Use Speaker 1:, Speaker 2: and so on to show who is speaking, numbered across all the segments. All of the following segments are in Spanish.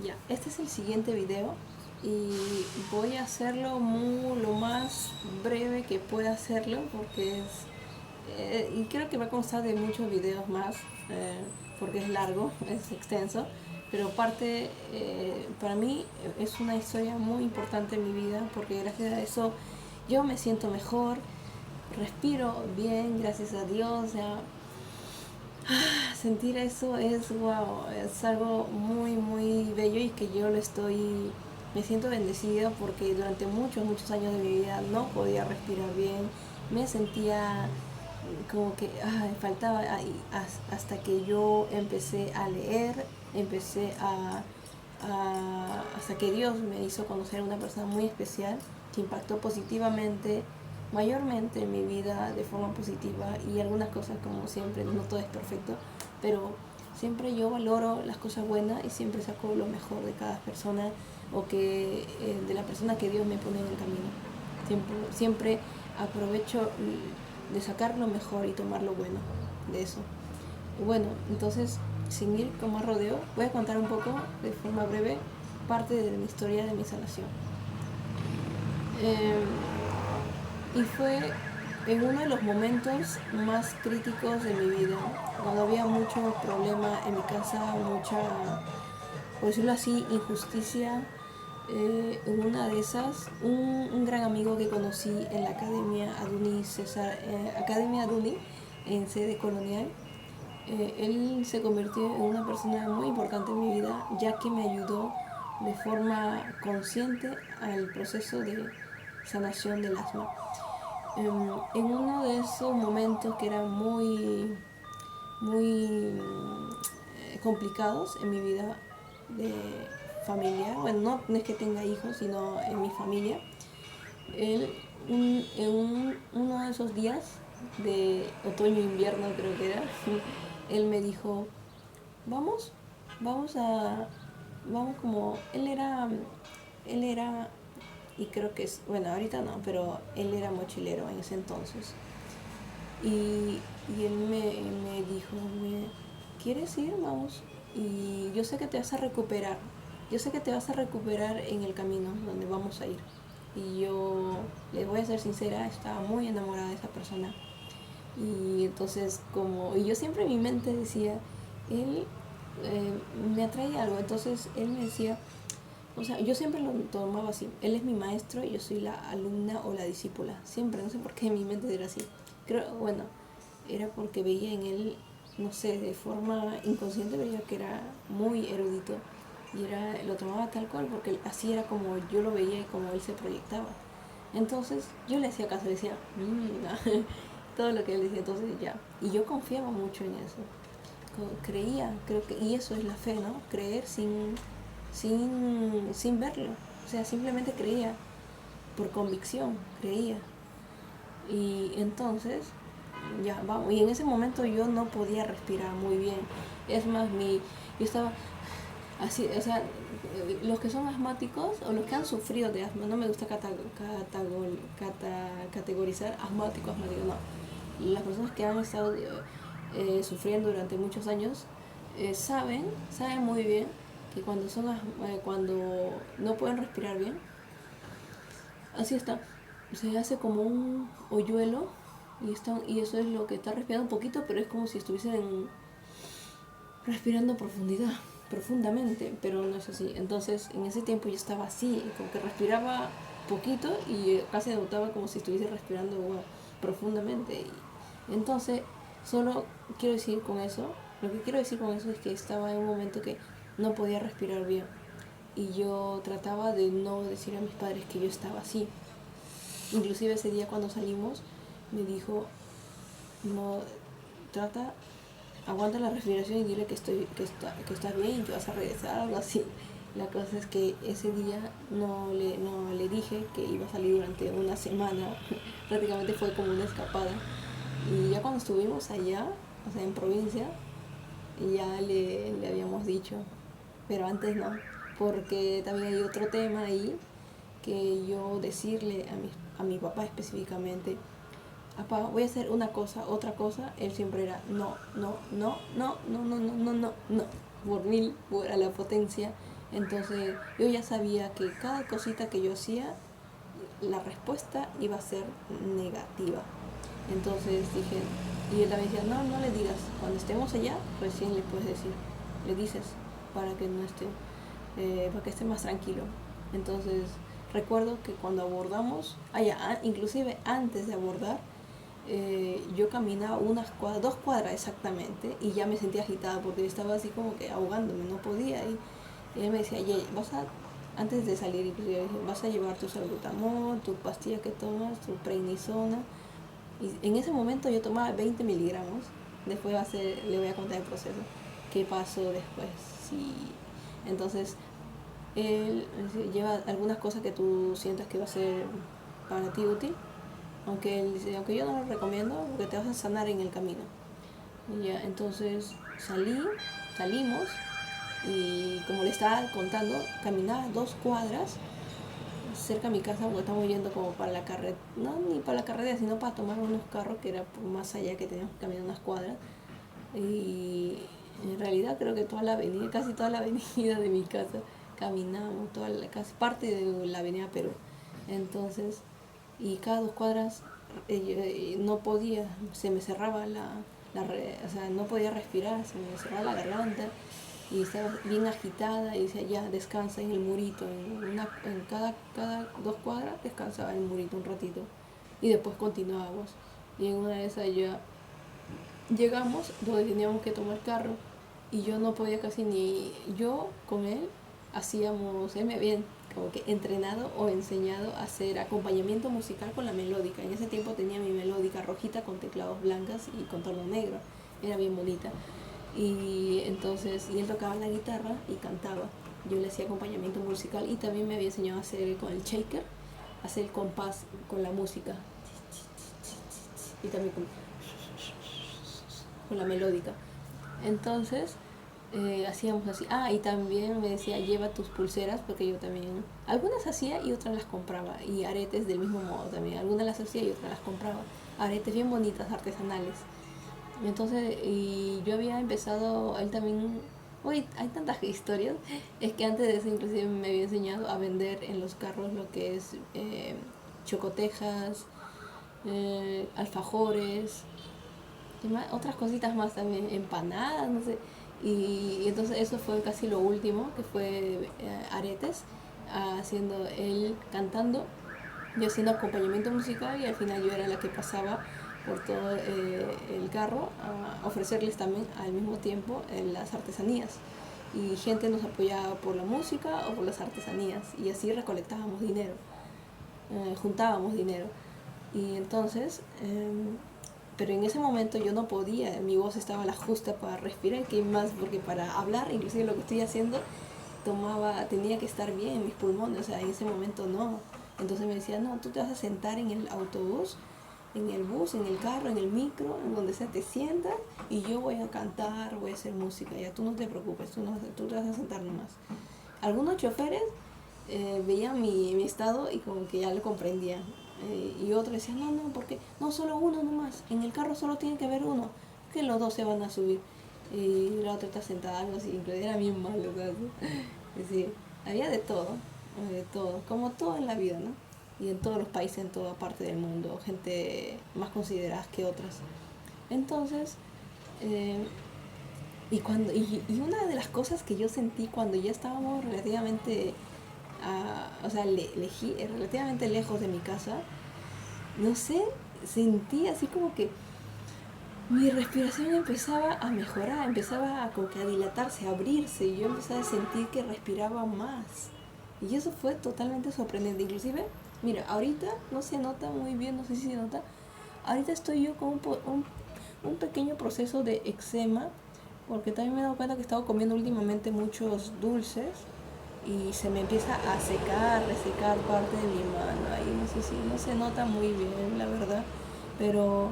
Speaker 1: Ya, este es el siguiente video y voy a hacerlo lo más breve que pueda hacerlo porque y creo que va a constar de muchos videos más porque es largo, es extenso, pero parte para mí es una historia muy importante en mi vida porque gracias a eso yo me siento mejor, respiro bien, gracias a Dios, ya sentir eso es wow, es algo muy bello y que yo me siento bendecida porque durante muchos años de mi vida no podía respirar bien, me sentía como que faltaba hasta que yo empecé a leer, hasta que Dios me hizo conocer a una persona muy especial que impactó positivamente, mayormente en mi vida de forma positiva y algunas cosas como siempre, no todo es perfecto, pero siempre yo valoro las cosas buenas y siempre saco lo mejor de cada persona de la persona que Dios me pone en el camino. Siempre aprovecho de sacar lo mejor y tomar lo bueno de eso. Bueno, entonces, sin ir con más rodeo, voy a contar un poco, de forma breve, parte de mi historia de mi sanación. Eh, y fue en uno de los momentos más críticos de mi vida, cuando había mucho problema en mi casa, por decirlo así, injusticia. En una de esas, un gran amigo que conocí en la Academia Aduni, en sede colonial, él se convirtió en una persona muy importante en mi vida, ya que me ayudó de forma consciente al proceso de sanación del asma. En uno de esos momentos que eran muy complicados en mi vida de familia, bueno, no es que tenga hijos, sino en mi familia, él, uno de esos días de otoño-invierno creo que era, él me dijo, vamos, vamos a, vamos como, él era, y creo que es, bueno, ahorita no, pero él era mochilero en ese entonces. Y me dijo, ¿quieres ir? Vamos. Y yo sé que te vas a recuperar. Yo sé que te vas a recuperar en el camino donde vamos a ir. Y yo, les voy a ser sincera, estaba muy enamorada de esa persona. Y entonces, y yo siempre en mi mente decía, él me atrae algo. Entonces él me decía, o sea, yo siempre lo tomaba así. Él es mi maestro y yo soy la alumna o la discípula. Siempre, no sé por qué en mi mente era así. Creo, bueno, era porque veía en él, no sé, de forma inconsciente veía que era muy erudito. Lo tomaba tal cual porque así era como yo lo veía y como él se proyectaba. Entonces yo le hacía caso, le decía, todo lo que él decía, entonces ya. Y yo confiaba mucho en eso. Creía, creo que, y eso es la fe, ¿no? Creer sin verlo. O sea, simplemente creía, por convicción, creía. Y entonces, ya, vamos. Y en ese momento yo no podía respirar muy bien. Es más, yo estaba así, o sea, los que son asmáticos o los que han sufrido de asma, no me gusta categorizar asmático, no. Las personas que han estado sufriendo durante muchos años saben muy bien que cuando no pueden respirar bien, así está, se hace como un hoyuelo y eso es lo que está respirando un poquito, pero es como si estuviesen respirando profundamente, pero no es así. Entonces, en ese tiempo yo estaba así, como que respiraba poquito y casi notaba como si estuviese respirando profundamente. Y entonces, solo quiero decir con eso, lo que quiero decir con eso es que estaba en un momento que no podía respirar bien. Y yo trataba de no decir a mis padres que yo estaba así. Inclusive ese día cuando salimos, me dijo, no, trata, aguanta la respiración y dile que estás bien y que vas a regresar, algo así. La cosa es que ese día no le dije que iba a salir durante una semana. Prácticamente fue como una escapada. Y ya cuando estuvimos allá, o sea, en provincia, ya le habíamos dicho. Pero antes no, porque también hay otro tema ahí que yo decirle a mi papá específicamente, papá, voy a hacer una cosa, otra cosa, él siempre era no, no, no, no, no, no, no, no, no, no, por mil, a la potencia. Entonces yo ya sabía que cada cosita que yo hacía, la respuesta iba a ser negativa. Entonces dije, y él también decía, no, no le digas, cuando estemos allá, recién le puedes decir, le dices, para que no esté, para que esté más tranquilo. Entonces recuerdo que cuando abordamos, inclusive antes de abordar, yo caminaba 2 cuadras exactamente y ya me sentía agitada porque estaba así como que ahogándome, no podía. Y él me decía, antes de salir, inclusive, vas a llevar tu salbutamol, tu pastilla que tomas, tu prednisona. Y en ese momento yo tomaba 20 miligramos. Después le voy a contar el proceso. ¿Qué pasó después? Sí. Entonces, él lleva algunas cosas que tú sientas que va a ser para ti útil. Aunque él dice, aunque yo no lo recomiendo porque te vas a sanar en el camino. Y ya, entonces salimos y como le estaba contando, caminaba 2 cuadras cerca de mi casa porque estamos yendo como para la carretera, no ni para la carretera, sino para tomar unos carros que era por más allá que teníamos que caminar unas cuadras. Y en realidad creo que toda la avenida, casi toda la avenida de mi casa caminamos, casi parte de la avenida Perú. Entonces, y cada 2 cuadras no podía, se me cerraba o sea, no podía respirar, se me cerraba la garganta y estaba bien agitada y decía, ya, descansa en el murito. En cada 2 cuadras descansaba en el murito un ratito y después continuábamos. Y en una de esas ya llegamos donde teníamos que tomar carro y yo no podía casi ni, yo con él él me había como que entrenado o enseñado a hacer acompañamiento musical con la melódica. En ese tiempo tenía mi melódica rojita con teclados blancas y con tono negro, era bien bonita. Y entonces, y él tocaba la guitarra y cantaba. Yo le hacía acompañamiento musical y también me había enseñado a hacer con el shaker, hacer el compás con la música. Y también con la melódica. Entonces, hacíamos así. Y también me decía, lleva tus pulseras, porque yo también, algunas hacía y otras las compraba. Y aretes del mismo modo también. Algunas las hacía y otras las compraba. Aretes bien bonitas, artesanales. Entonces, y yo había empezado, él también, uy, hay tantas historias, es que antes de eso inclusive me había enseñado a vender en los carros lo que es chocotejas, alfajores, otras cositas más también, empanadas, no sé. Y entonces eso fue casi lo último, que fue aretes, haciendo él cantando, yo haciendo acompañamiento musical y al final yo era la que pasaba por todo el carro a ofrecerles también al mismo tiempo las artesanías. Y gente nos apoyaba por la música o por las artesanías y así recolectábamos dinero, juntábamos dinero. Y entonces, pero en ese momento yo no podía, mi voz estaba a la justa para respirar, que más, porque para hablar, inclusive lo que estoy haciendo, tenía que estar bien en mis pulmones, o sea, en ese momento no. Entonces me decía, no, tú te vas a sentar en el autobús, en el bus, en el carro, en el micro, en donde sea te sientas y yo voy a cantar, voy a hacer música, ya tú no te preocupes, tú te vas a sentar nomás. Algunos choferes veían mi estado y como que ya lo comprendían. Y otros decían, no, porque no, solo uno nomás, en el carro solo tiene que haber uno, que los dos se van a subir. Y la otra está sentada, algo así, era bien malo, ¿sabes? Es decir, había de todo, como todo en la vida, ¿no? Y en todos los países, en toda parte del mundo, gente más considerada que otras. Entonces, y una de las cosas que yo sentí cuando ya estábamos relativamente, o sea, relativamente lejos de mi casa, no sé, sentí así como que mi respiración empezaba a mejorar, empezaba como que a dilatarse, a abrirse, y yo empezaba a sentir que respiraba más. Y eso fue totalmente sorprendente. Inclusive, mira, ahorita no se nota muy bien, no sé si se nota, ahorita estoy yo con un pequeño proceso de eczema, porque también me he dado cuenta que he estado comiendo últimamente muchos dulces y se me empieza a resecar parte de mi mano. Ahí no sé si no se nota muy bien, la verdad, pero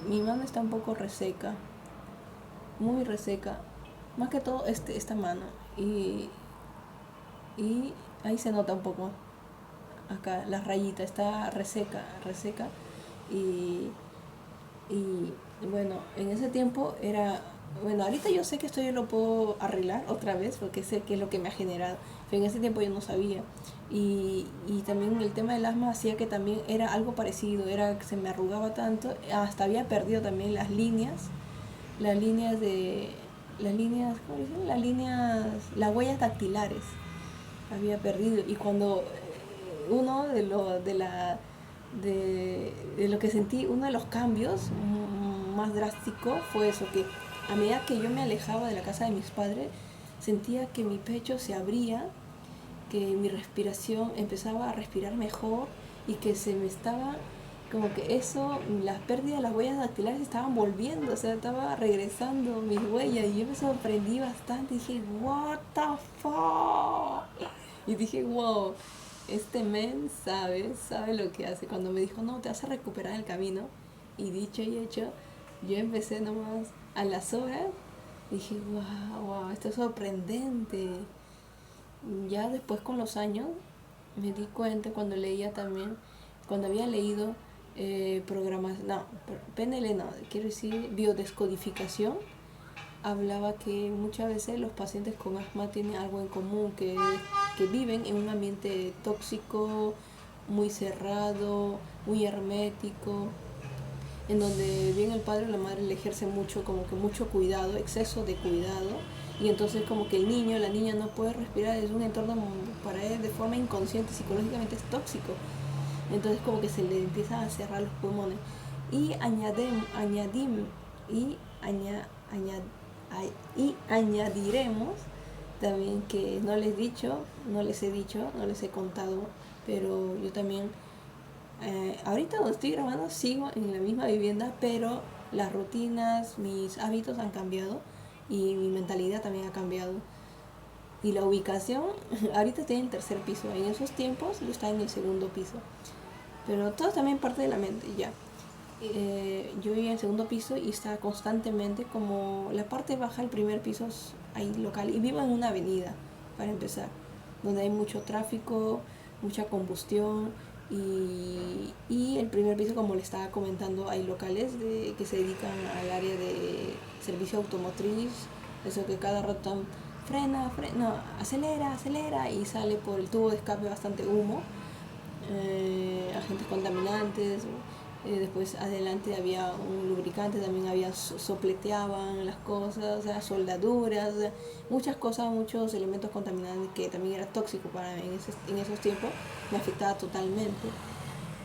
Speaker 1: mi mano está un poco reseca, muy reseca, más que todo esta mano, y ahí se nota un poco, acá la rayita está reseca, y bueno, en ese tiempo era bueno, ahorita yo sé que esto yo lo puedo arreglar otra vez porque sé que es lo que me ha generado, pero en ese tiempo yo no sabía. Y también el tema del asma hacía que también era algo parecido, era que se me arrugaba tanto, hasta había perdido también las líneas de, las líneas, ¿cómo dicen? Las líneas, las huellas dactilares, había perdido. Y cuando uno de lo que sentí, uno de los cambios más drásticos fue eso, que a medida que yo me alejaba de la casa de mis padres, sentía que mi pecho se abría, que mi respiración empezaba a respirar mejor y que se me estaba, como que eso, las pérdidas de las huellas dactilares estaban volviendo, o sea, estaba regresando mis huellas y yo me sorprendí bastante, dije, what the fuck, y dije, wow, este men sabe lo que hace. Cuando me dijo, no, te vas a recuperar el camino, y dicho y hecho, yo empecé nomás a las horas, dije, wow, esto es sorprendente. Ya después con los años me di cuenta cuando leía también, cuando había leído programas, no, PNL no, quiero decir biodescodificación, hablaba que muchas veces los pacientes con asma tienen algo en común, que viven en un ambiente tóxico, muy cerrado, muy hermético, en donde bien el padre o la madre le ejerce mucho, como que mucho cuidado, exceso de cuidado, y entonces como que el niño, la niña no puede respirar, es un entorno para él de forma inconsciente, psicológicamente es tóxico, entonces como que se le empiezan a cerrar los pulmones. Y y, aña, añad, y añadiremos también que no les he dicho, no les he contado, pero yo también ahorita donde estoy grabando sigo en la misma vivienda, pero las rutinas, mis hábitos han cambiado y mi mentalidad también ha cambiado. Y la ubicación, ahorita estoy en el tercer piso, en esos tiempos yo estaba en el segundo piso, pero todo también parte de la mente, ya. Yo vivía en el segundo piso y estaba constantemente como la parte baja, el primer piso ahí local, y vivo en una avenida, para empezar, donde hay mucho tráfico, mucha combustión, y el primer piso, como le estaba comentando, hay locales que se dedican al área de servicio automotriz, eso que cada rato frena, no, acelera y sale por el tubo de escape bastante humo, agentes contaminantes. Después adelante había un lubricante, también había sopleteaban las cosas, o sea, soldaduras, o sea, muchas cosas, muchos elementos contaminantes que también era tóxico para mí en esos tiempos, me afectaba totalmente.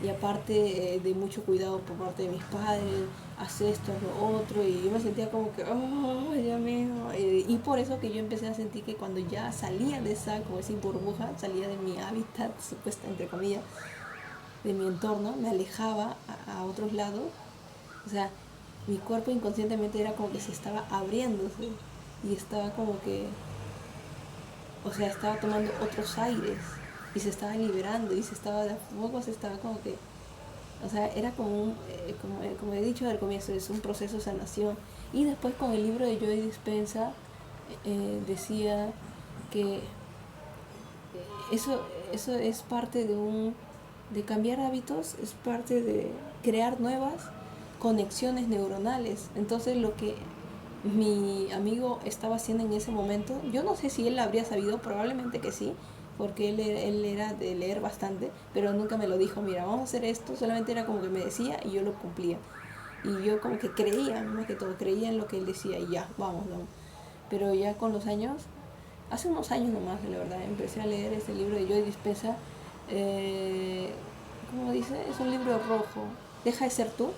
Speaker 1: Y aparte de mucho cuidado por parte de mis padres, hace esto, lo otro, y yo me sentía como que, oh, Dios mío, y por eso que yo empecé a sentir que cuando ya salía de esa, como esa burbuja, salía de mi hábitat, supuesta, entre comillas, de mi entorno, me alejaba a otros lados, o sea, mi cuerpo inconscientemente era como que se estaba abriéndose y estaba como que, o sea, estaba tomando otros aires y se estaba liberando y se estaba, de a poco se estaba como que, o sea, era como como he dicho al comienzo, es un proceso de sanación. Y después con el libro de Joy Dispensa decía que eso, eso es parte de cambiar hábitos, es parte de crear nuevas conexiones neuronales. Entonces lo que mi amigo estaba haciendo en ese momento, yo no sé si él habría sabido, probablemente que sí, porque él era de leer bastante, pero nunca me lo dijo, mira, vamos a hacer esto, solamente era como que me decía y yo lo cumplía. Y yo como que creía, más que todo, creía en lo que él decía y ya, vamos. Pero ya con los años, hace unos años nomás, la verdad, empecé a leer este libro de Joy Dispensa, eh, ¿cómo dice? Es un libro rojo, Deja de ser tú,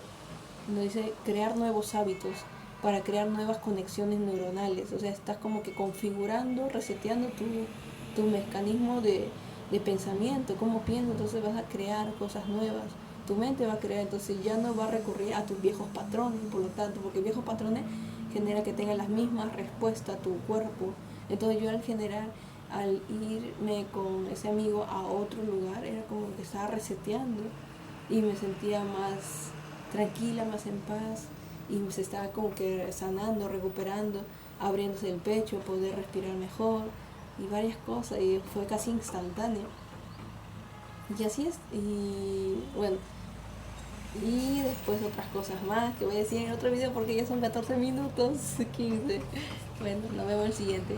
Speaker 1: donde dice crear nuevos hábitos para crear nuevas conexiones neuronales. O sea, estás como que configurando, reseteando tu mecanismo de pensamiento, cómo piensas, entonces vas a crear cosas nuevas. Tu mente va a crear, entonces ya no va a recurrir a tus viejos patrones, por lo tanto, porque viejos patrones genera que tenga las mismas respuestas a tu cuerpo. Entonces yo al generar, al irme con ese amigo a otro lugar, era como que estaba reseteando y me sentía más tranquila, más en paz, y se estaba como que sanando, recuperando, abriéndose el pecho, poder respirar mejor y varias cosas, y fue casi instantáneo. Y así es, y bueno, Y después otras cosas más que voy a decir en otro video porque ya son 14 minutos, 15. Bueno, nos vemos en el siguiente.